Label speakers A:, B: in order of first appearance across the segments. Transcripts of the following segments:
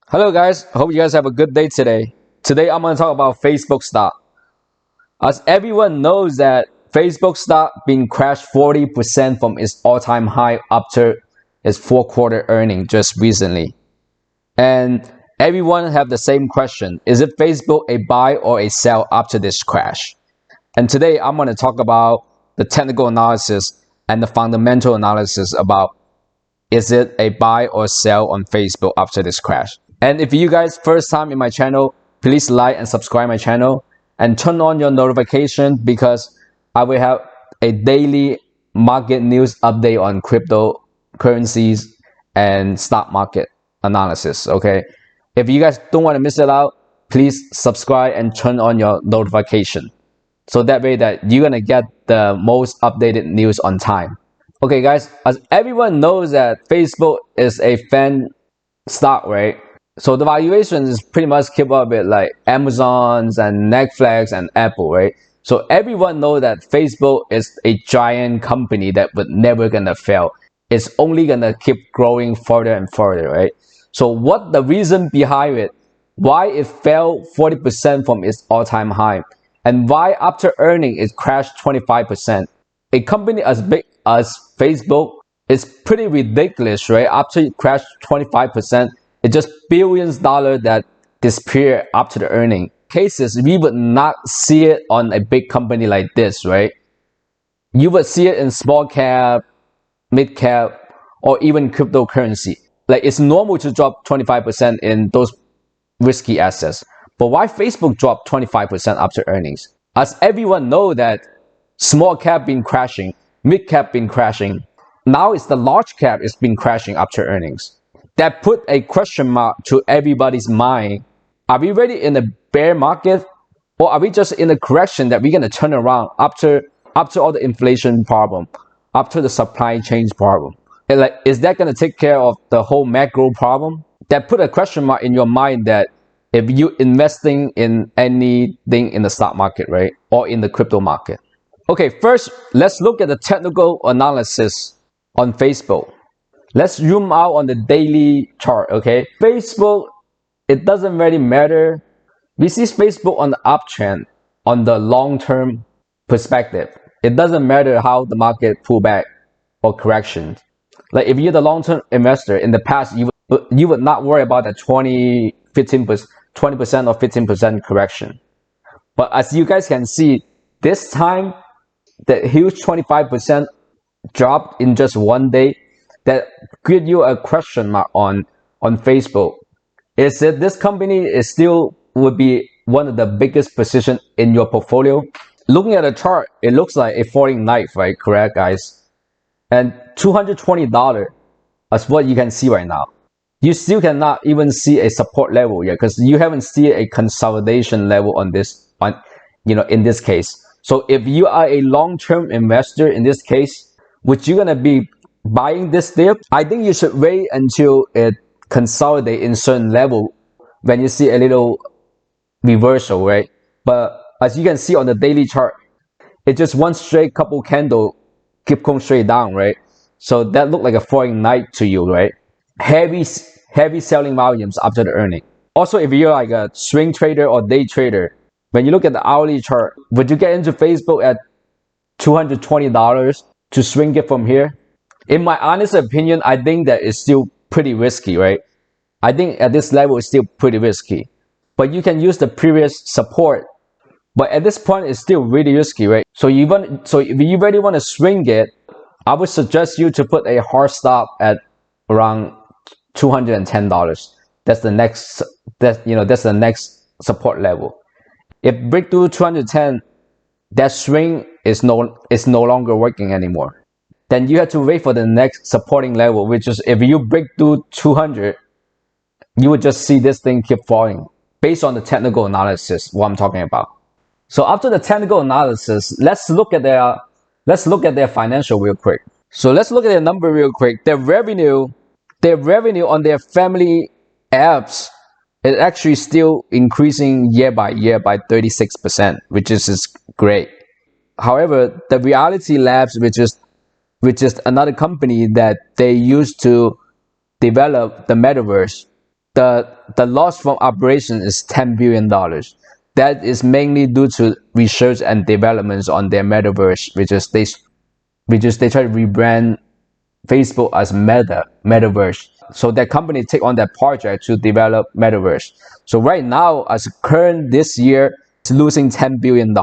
A: Hello guys, hope you guys have a good day today. Today I'm going to talk about Facebook stock. As everyone knows that Facebook stock been crashed 40% from its all-time high after its fourth quarter earning just recently. And everyone have the same question. Is it Facebook a buy or a sell after this crash? And today I'm going to talk about the technical analysis and the fundamental analysis about is it a buy or sell on Facebook after this crash. And if you guys first time in my channel, please like and subscribe my channel and turn on your notification because I will have a daily market news update on cryptocurrencies and stock market analysis. Okay, if you guys don't want to miss it out, please subscribe and turn on your notification so that way that you're gonna get the most updated news on time. Okay guys, as everyone knows that Facebook is a fan stock, right? So the valuation is pretty much keep up with like Amazon's and Netflix and Apple, right? So everyone knows that Facebook is a giant company that would never gonna fail. It's only gonna keep growing further and further, right? So what the reason behind it? Why it fell 40% from its all-time high? And why after earning it crashed 25%? A company as big as Facebook is pretty ridiculous, right? After it crashed 25%, it's just billions of dollars that disappear after the earning. Cases, we would not see it on a big company like this, right? You would see it in small cap, mid cap, or even cryptocurrency. Like it's normal to drop 25% in those risky assets. But why Facebook dropped 25% after earnings? As everyone know that small cap been crashing, mid cap been crashing. Now it's the large cap is been crashing after earnings. That put a question mark to everybody's mind. Are we ready in a bear market, or are we just in a correction that we're gonna turn around after all the inflation problem, after the supply chain problem? And like, is that gonna take care of the whole macro problem? That put a question mark in your mind that if you investing in anything in the stock market, right, or in the crypto market. Okay, first let's look at the technical analysis on Facebook. Let's zoom out on the daily chart, okay? Facebook, it doesn't really matter. We see Facebook on the uptrend, on the long-term perspective. It doesn't matter how the market pull back or correction. Like if you're the long-term investor, in the past, you would not worry about the 20% or 15% correction. But as you guys can see, this time, the huge 25% drop in just one day, that give you a question mark on Facebook. Is it this company is still would be one of the biggest position in your portfolio? Looking at the chart, it looks like a falling knife, right? Correct, guys? And $220 is what you can see right now. You still cannot even see a support level yet because you haven't seen a consolidation level on this, in this case. So if you are a long-term investor in this case, which you're gonna be buying this dip, I think you should wait until it consolidates in certain level when you see a little reversal, right? But as you can see on the daily chart, it's just one straight couple candle keep going straight down, right? So that looked like a falling knife to you, right? Heavy selling volumes after the earning. Also, if you're like a swing trader or day trader, when you look at the hourly chart, would you get into Facebook at $220 to swing it from here? In my honest opinion, I think that it's still pretty risky, right? I think at this level, it's still pretty risky. But you can use the previous support. But at this point, it's still really risky, right? So if you really want to swing it, I would suggest you to put a hard stop at around $210. That's the next support level. If break through 210, that swing is no longer working anymore. Then you have to wait for the next supporting level, which is if you break through 200, you would just see this thing keep falling based on the technical analysis, what I'm talking about. So after the technical analysis, let's look at their financial real quick. So let's look at their number real quick. Their revenue on their family apps is actually still increasing year by year by 36%, which is great. However, the Reality Labs, which is another company that they used to develop the metaverse, the loss from operation is $10 billion. That is mainly due to research and developments on their metaverse, which is they try to rebrand Facebook as metaverse. So that company take on that project to develop metaverse. So right now, as current this year, it's losing $10 billion.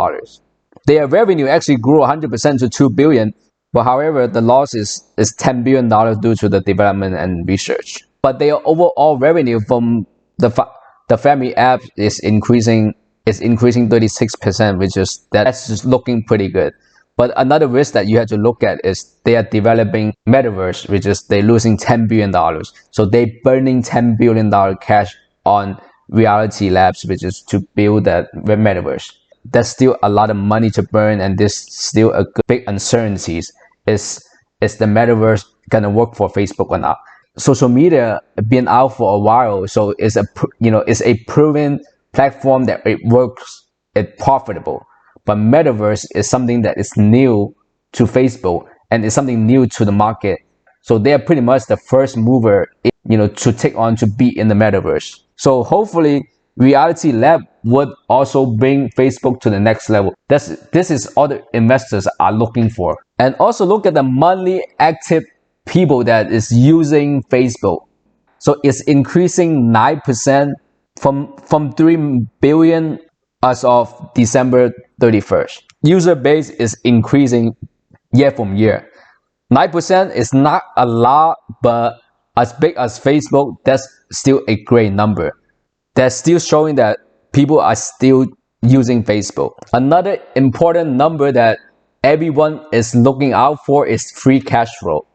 A: Their revenue actually grew 100% to $2 billion, but however, the loss is $10 billion due to the development and research. But their overall revenue from the family app is increasing 36%, that's just looking pretty good. But another risk that you have to look at is they are developing metaverse, which is they're losing $10 billion. So they're burning $10 billion cash on Reality Labs, which is to build that metaverse. There's still a lot of money to burn, and there's still a big uncertainties. Is the metaverse gonna work for Facebook or not? Social media been out for a while, so it's a proven platform that it works, it's profitable. But metaverse is something that is new to Facebook and is something new to the market. So they're pretty much the first mover, to take on to be in the metaverse. So hopefully Reality Lab would also bring Facebook to the next level. This is all the investors are looking for. And also look at the monthly active people that is using Facebook. So it's increasing 9% from 3 billion as of December 31st. User base is increasing year from year. 9% is not a lot, but as big as Facebook, that's still a great number. That's still showing that people are still using Facebook. Another important number that everyone is looking out for is free cash flow.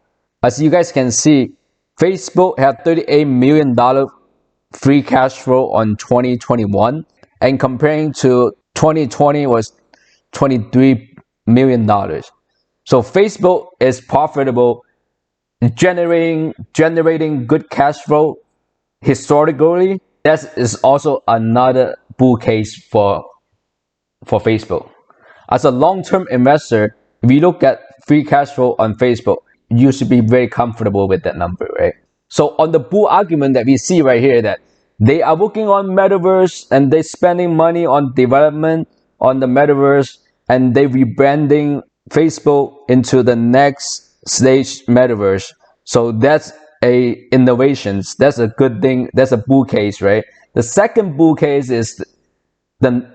A: As you guys can see, Facebook had $38 million free cash flow on 2021, and comparing to 2020 was $23 million. So Facebook is profitable, generating good cash flow historically. That is also another bull case for Facebook. As a long-term investor, if you look at free cash flow on Facebook, you should be very comfortable with that number, right? So on the bull argument that we see right here, that they are working on metaverse and they're spending money on development on the metaverse, and they rebranding Facebook into the next stage metaverse. So that's a innovations. That's a good thing. That's a bull case, right? The second bull case is the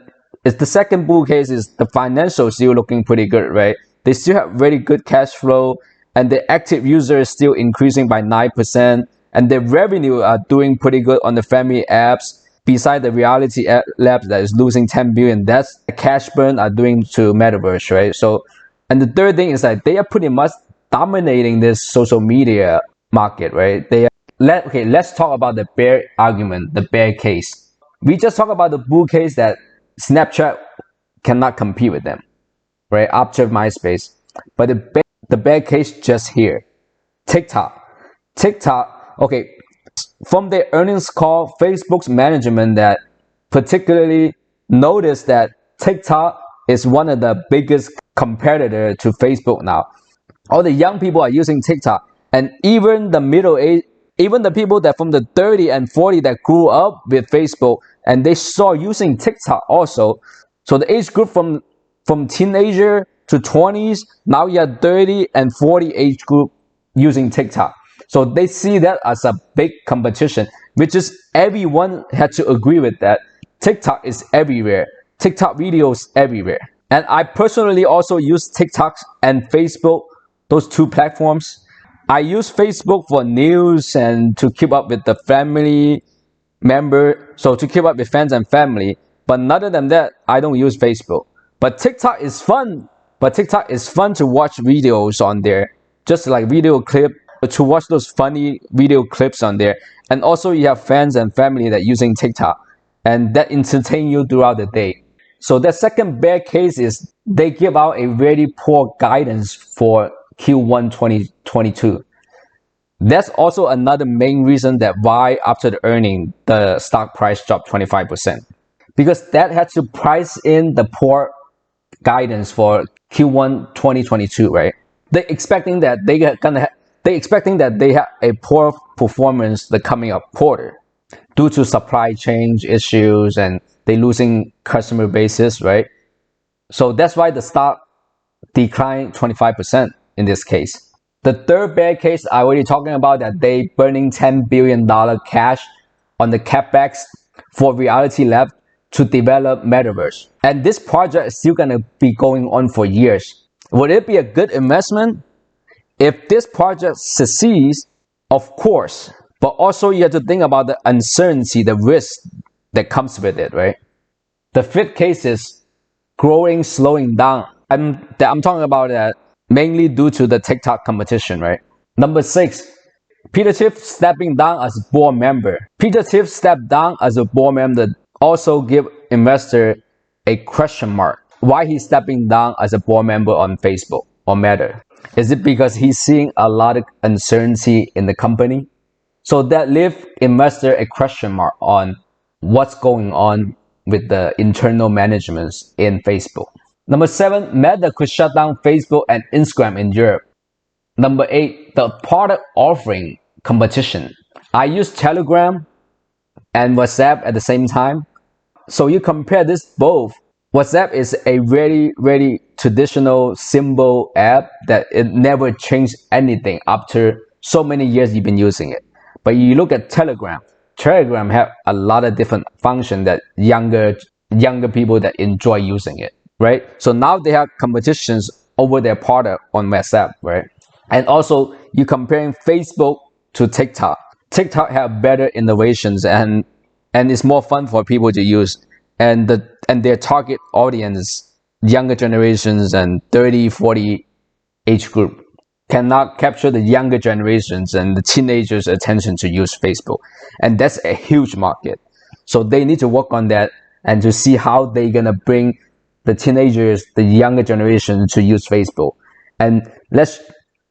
A: financial still looking pretty good, right? They still have very good cash flow, and the active user is still increasing by 9%, and the revenue are doing pretty good on the family apps. Beside the Reality Labs that is losing 10 billion, that's the cash burn are doing to metaverse, right? So, and the third thing is that they are pretty much dominating this social media market, right? Let's talk about the bear argument, the bear case. We just talked about the bull case that Snapchat cannot compete with them, right? After MySpace. But the bear case just here. TikTok, okay, from their earnings call, Facebook's management that particularly noticed that TikTok is one of the biggest competitor to Facebook now. All the young people are using TikTok, and even the middle age, even the people that from the 30 and 40 that grew up with Facebook, and they saw using TikTok also. So the age group from teenager to 20s, now you have 30 and 40 age group using TikTok. So they see that as a big competition, which is everyone had to agree with that. TikTok is everywhere. TikTok videos everywhere. And I personally also use TikTok and Facebook, those two platforms. I use Facebook for news and to keep up with the family member, so to keep up with friends and family. But other than that, I don't use Facebook. But TikTok is fun. To watch videos on there, just like video clip, to watch those funny video clips on there. And also you have friends and family that using TikTok, and that entertain you throughout the day. So the second bear case is they give out a very poor guidance for Q1 2022. That's also another main reason that why after the earning, the stock price dropped 25%. Because that had to price in the poor guidance for Q1 2022, right? They expecting that they have a poor performance the coming up quarter. due to supply chain issues and they losing customer bases, right? So that's why the stock declined 25% in this case. The third bear case I already talking about, that they burning $10 billion cash on the capex for Reality Lab to develop metaverse. And this project is still gonna be going on for years. Would it be a good investment? If this project succeeds, of course, but also you have to think about the uncertainty, the risk that comes with it, right? The fifth case is growing, slowing down. I'm talking about that mainly due to the TikTok competition, right? Number 6, Peter Thiel stepping down as board member. Peter Thiel stepped down as a board member also give investor a question mark. Why he's stepping down as a board member on Facebook or Meta? Is it because he's seeing a lot of uncertainty in the company? So that leaves investor a question mark on what's going on with the internal management in Facebook. Number 7, Meta could shut down Facebook and Instagram in Europe. Number 8, the product offering competition. I use Telegram and WhatsApp at the same time. So you compare this both. WhatsApp is a very traditional simple app that it never changed anything after so many years you've been using it. But you look at Telegram. Telegram have a lot of different functions that younger people that enjoy using it, right? So now they have competitions over their product on WhatsApp, right? And also you comparing Facebook to TikTok. TikTok have better innovations and it's more fun for people to use, and their target audience, younger generations and 30-40 age group, cannot capture the younger generations and the teenagers' attention to use Facebook, and that's a huge market. So they need to work on that and to see how they're gonna bring the teenagers, the younger generation to use Facebook. And let's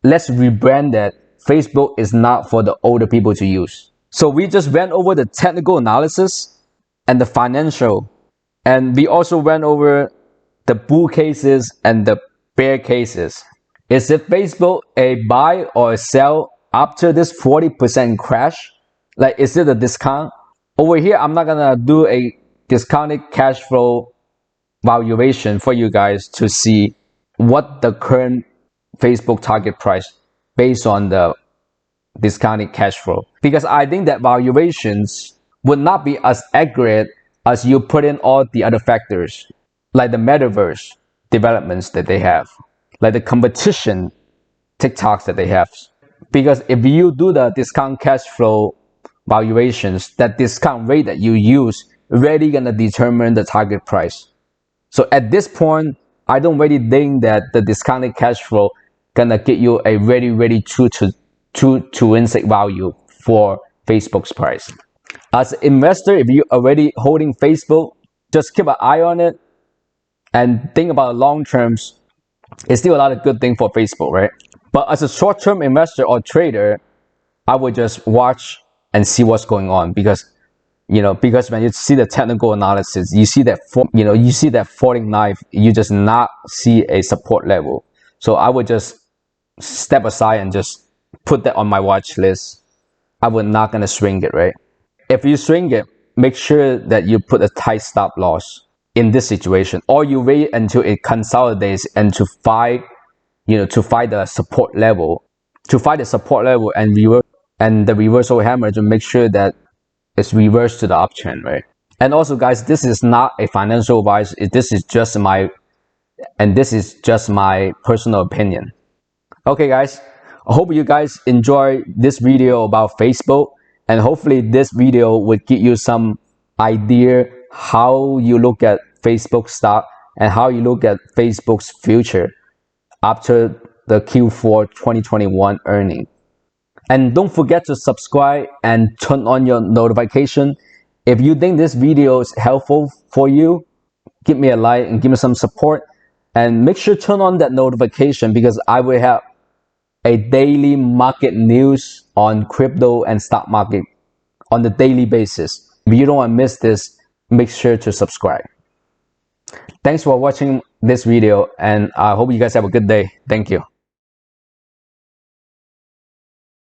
A: rebrand that Facebook is not for the older people to use. So we just went over the technical analysis and the financial, and we also went over the bull cases and the bear cases. Is it Facebook a buy or a sell after this 40% crash? Like, is it a discount? Over here, I'm not gonna do a discounted cash flow valuation for you guys to see what the current Facebook target price based on the discounted cash flow, because I think that valuations would not be as accurate as you put in all the other factors, like the metaverse developments that they have, like the competition TikToks that they have. Because if you do the discount cash flow valuations, that discount rate that you use really gonna determine the target price. So at this point, I don't really think that the discounted cash flow gonna get you a very true intrinsic value for Facebook's price. As an investor, if you're already holding Facebook, just keep an eye on it and think about long terms. It's still a lot of good thing for Facebook, right? But as a short-term investor or trader, I would just watch and see what's going on, because when you see the technical analysis, you see that falling knife, you just not see a support level. So I would just step aside and just put that on my watch list. I would not gonna swing it, right? If you swing it, make sure that you put a tight stop loss in this situation, or you wait until it consolidates and to find the support level, and reverse, and the reversal hammer to make sure that it's reversed to the uptrend, right? And also, guys, this is not a financial advice. This is just my personal opinion. Okay, guys, I hope you guys enjoy this video about Facebook, and hopefully this video would give you some idea how you look at Facebook stock and how you look at Facebook's future after the Q4 2021 earning. And don't forget to subscribe and turn on your notification. If you think this video is helpful for you, give me a like and give me some support, and make sure to turn on that notification, because I will have a daily market news on crypto and stock market on the daily basis. If you don't want to miss this, make sure to subscribe. Thanks for watching this video, and I hope you guys have a good day. Thank you.